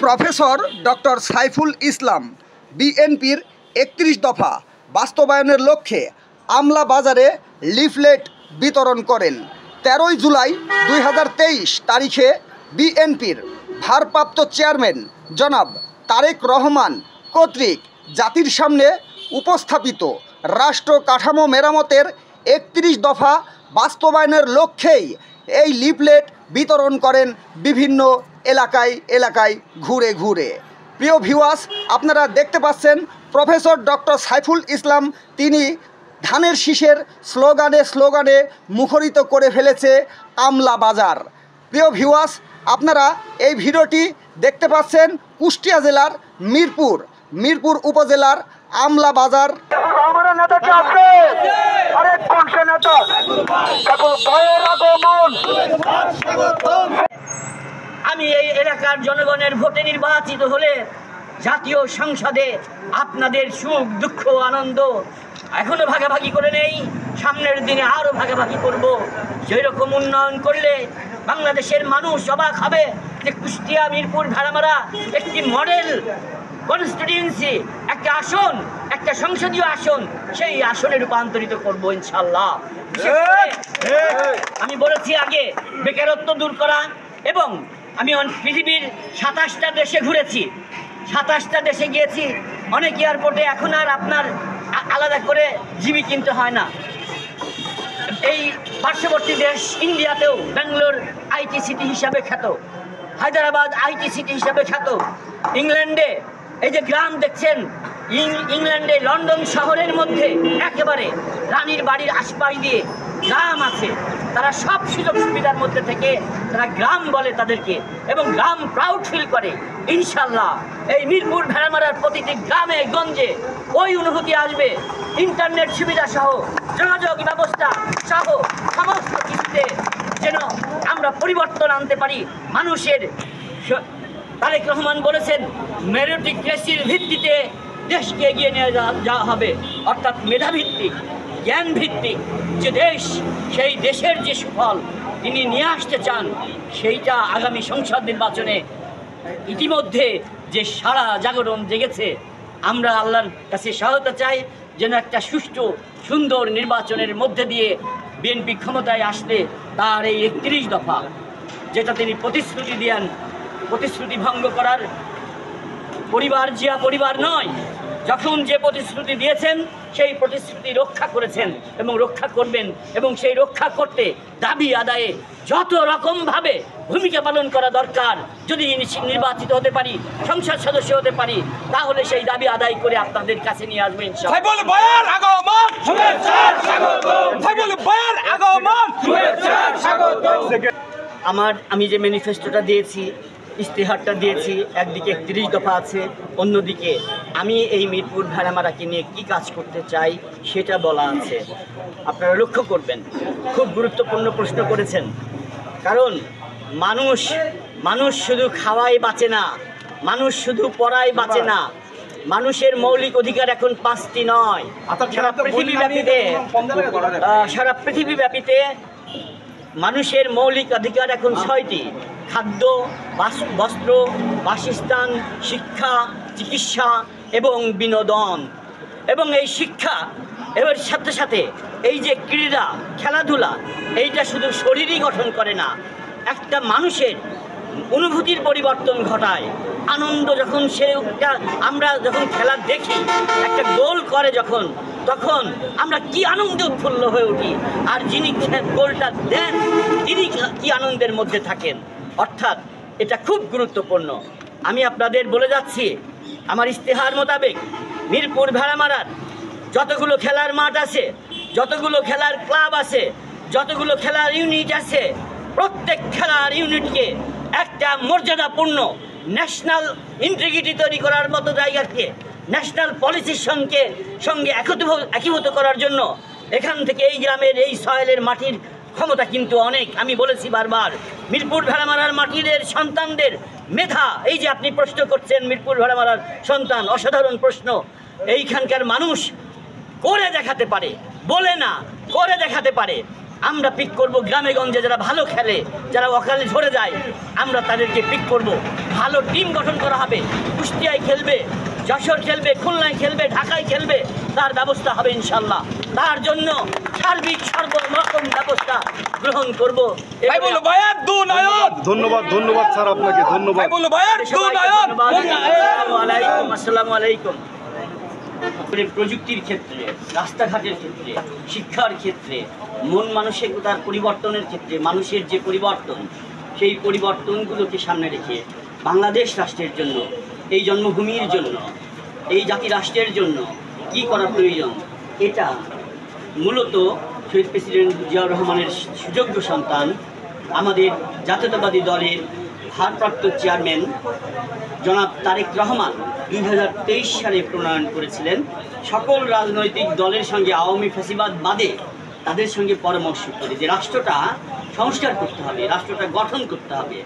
Professor doctor Saiful Islam বিএনপির ৩১ দফা বাস্তবায়নের লক্ষ্যে আমলা বাজারে লিফলেট বিতরণ করেন। ১৩ জুলাই ২০২৩ তারিখে বিএনপির ভারপ্রাপ্ত চেয়ারম্যান জনাব তারেক রহমান কর্তৃক জাতির সামনে উপস্থাপিত রাষ্ট্র কাঠামো মেরামতের ৩১ দফা বাস্তবায়নের লক্ষ্যেই এই লিফলেট বিতরণ করেন বিভিন্ন এলাকায় এলাকায় ঘুরে ঘুরে। প্রিয় ভিউয়ার্স, আপনারা দেখতে পাচ্ছেন প্রফেসর ডক্টর সাইফুল ইসলাম তিনি ধানের শীষের স্লোগানে স্লোগানে মুখরিত করে ফেলেছে আমলা বাজার। প্রিয় ভিউয়ার্স, আপনারা এই ভিডিওটি দেখতে পাচ্ছেন কুষ্টিয়া জেলার মিরপুর উপজেলার আমলা বাজার। আমি এই এলাকার জনগণের ভোটে নির্বাচিত হলে জাতীয় সংসদে আপনাদের সুখ দুঃখ আনন্দ এখনো ভাগাভাগি করে নেই, সামনের দিনে আরও ভাগাভাগি করব। যেরকম উন্নয়ন করলে বাংলাদেশের মানুষ অবাক হবে যে কুষ্টিয়া মিরপুর ভেড়ামারা একটি মডেল কনস্টিটিউয়েন্সি, একটা আসন, একটা সংসদীয় আসন, সেই আসনে রূপান্তরিত করব ইনশাল্লাহ। আমি বলেছি আগে বেকারত্ব দূর করা, এবং আমি পৃথিবীর ২৭টা দেশে ঘুরেছি, ২৭টা দেশে গিয়েছি। অনেক এয়ারপোর্টে এখন আর আপনার আলাদা করে জিবি কিনতে হয় না। এই পার্শ্ববর্তী দেশ ইন্ডিয়াতেও ব্যাঙ্গালোর আইটি সিটি হিসাবে খ্যাত, হায়দ্রাবাদ আইটি সিটি হিসাবে খ্যাত, ইংল্যান্ডে এই যে গ্রাম দেখছেন, ইংল্যান্ডে লন্ডন শহরের মধ্যে একেবারে রানীর বাড়ির আশপাশ দিয়ে গ্রাম আছে। তারা সব সুযোগ সুবিধার মধ্যে থেকে তারা গ্রাম বলে তাদেরকে, এবং গ্রাম প্রাউড ফিল করে। ইনশাল্লাহ এই মিরপুর ভেড়ামারার প্রতিটি গ্রামে গঞ্জে ওই অনুভূতি আসবে। ইন্টারনেট সুবিধা সহ, যোগাযোগ ব্যবস্থা সহ সমস্ত কিছুতে যেন আমরা পরিবর্তন আনতে পারি মানুষের। তারেক রহমান বলেছেন মেরিটোক্রেসির ভিত্তিতে দেশকে এগিয়ে নিয়ে যাওয়া হবে, অর্থাৎ মেধাভিত্তিক জ্ঞান ভিত্তিক যে দেশ, সেই দেশের যে সুফল তিনি নিয়ে আসতে চান, সেইটা আগামী সংসদ নির্বাচনে ইতিমধ্যে যে সারা জাগরণ জেগেছে। আমরা আল্লাহর কাছে সহায়তা চাই যেন একটা সুষ্ঠু সুন্দর নির্বাচনের মধ্যে দিয়ে বিএনপি ক্ষমতায় আসলে তার এই ৩১ দফা যেটা তিনি প্রতিশ্রুতি দেন, প্রতিশ্রুতি ভঙ্গ করার পরিবার জিয়া পরিবার নয়। যখন যে প্রতিশ্রুতি দিয়েছেন সেই প্রতিশ্রুতি রক্ষা করেছেন এবং রক্ষা করবেন, এবং সেই রক্ষা করতে দাবি আদায়ে যত রকমভাবে ভূমিকা পালন করা দরকার, যদি নির্বাচিত হতে পারি, সংসদ সদস্য হতে পারি, তাহলে সেই দাবি আদায় করে আপনাদের কাছে নিয়ে আসবেন ইনশাআল্লাহ। আমি যে ম্যানিফেস্টোটা দিয়েছি, ইশতেহারটা দিয়েছি, একদিকে ৩১ দফা আছে, অন্যদিকে আমি এই মিরপুর ভেড়ামারাকে নিয়ে কী কাজ করতে চাই সেটা বলা আছে। আপনারা লক্ষ্য করবেন, খুব গুরুত্বপূর্ণ প্রশ্ন করেছেন। কারণ মানুষ শুধু খাওয়াই বাঁচে না, মানুষ শুধু পড়াই বাঁচে না, মানুষের মৌলিক অধিকার এখন ৫টি নয়। সারা পৃথিবীব্যাপীতে মানুষের মৌলিক অধিকার এখন ৬টি: খাদ্য, বস্ত্র, বাসস্থান, শিক্ষা, চিকিৎসা এবং বিনোদন। এবং এই শিক্ষা এর সাথে সাথে এই যে ক্রীড়া খেলাধুলা, এইটা শুধু শরীরই গঠন করে না, একটা মানুষের অনুভূতির পরিবর্তন ঘটায়। আনন্দ যখন আমরা যখন খেলা দেখি, একটা গোল করে যখন, তখন আমরা কি আনন্দে উৎফুল্ল হয়ে উঠি, আর যিনি গোলটা দেন তিনি কি আনন্দের মধ্যে থাকেন। অর্থাৎ এটা খুব গুরুত্বপূর্ণ। আমি আপনাদের বলে যাচ্ছি, আমার ইশতেহার মোতাবেক মিরপুর ভেড়ামারার যতগুলো খেলার মাঠ আছে, যতগুলো খেলার ক্লাব আছে, যতগুলো খেলার ইউনিট আছে, প্রত্যেক খেলার ইউনিটকে একটা মর্যাদাপূর্ণ ন্যাশনাল ইন্টিগ্রিটি তৈরি করার মতো জায়গাকে ন্যাশনাল পলিসির সঙ্গে একীভূত করার জন্য এখান থেকে এই গ্রামের এই সয়েলের মাটির ক্ষমতা কিন্তু অনেক। আমি বলেছি বারবার, মিরপুর ভেড়ামারার মাটির সন্তানদের মেধা, এই যে আপনি প্রশ্ন করছেন মিরপুর ভেড়ামারার সন্তান, অসাধারণ প্রশ্ন। এইখানকার মানুষ করে দেখাতে পারে, বলে না, করে দেখাতে পারে। আমরা পিক করব গ্রামে গঞ্জে যারা ভালো খেলে, যারা অকালে ঝরে যায়, আমরা তাদেরকে পিক করব। ভালো টিম গঠন করা হবে, কুষ্টিয়ায় খেলবে, যশোর খেলবে, খুলনায় খেলবে, ঢাকায় খেলবে, তার ব্যবস্থা হবে ইনশাল্লাহ। তার জন্য সার্বিক সর্বরকম ব্যবস্থা গ্রহণ করব। ধন্যবাদ ধন্যবাদ স্যার, আপনাকে ধন্যবাদ। আসসালামু আলাইকুম। প্রযুক্তির ক্ষেত্রে, রাস্তাঘাটের ক্ষেত্রে, শিক্ষার ক্ষেত্রে, মন মানসিকতার পরিবর্তনের ক্ষেত্রে, মানুষের যে পরিবর্তন, সেই পরিবর্তনগুলোকে সামনে রেখে বাংলাদেশ রাষ্ট্রের জন্য, এই জন্মভূমির জন্য, এই জাতি রাষ্ট্রের জন্য কি করা প্রয়োজন, এটা মূলত শহীদ প্রেসিডেন্ট জিয়াউর রহমানের সুযোগ্য সন্তান, আমাদের জাতীয়তাবাদী দলের ভারপ্রাপ্ত চেয়ারম্যান জনাব তারেক রহমান 2023 সালে প্রণয়ন করেছিলেন। সকল রাজনৈতিক দলের সঙ্গে, আওয়ামী ফ্যাসিবাদ বাদে তাদের সঙ্গে পরামর্শ করে যে রাষ্ট্রটা সংস্কার করতে হবে, রাষ্ট্রটা গঠন করতে হবে।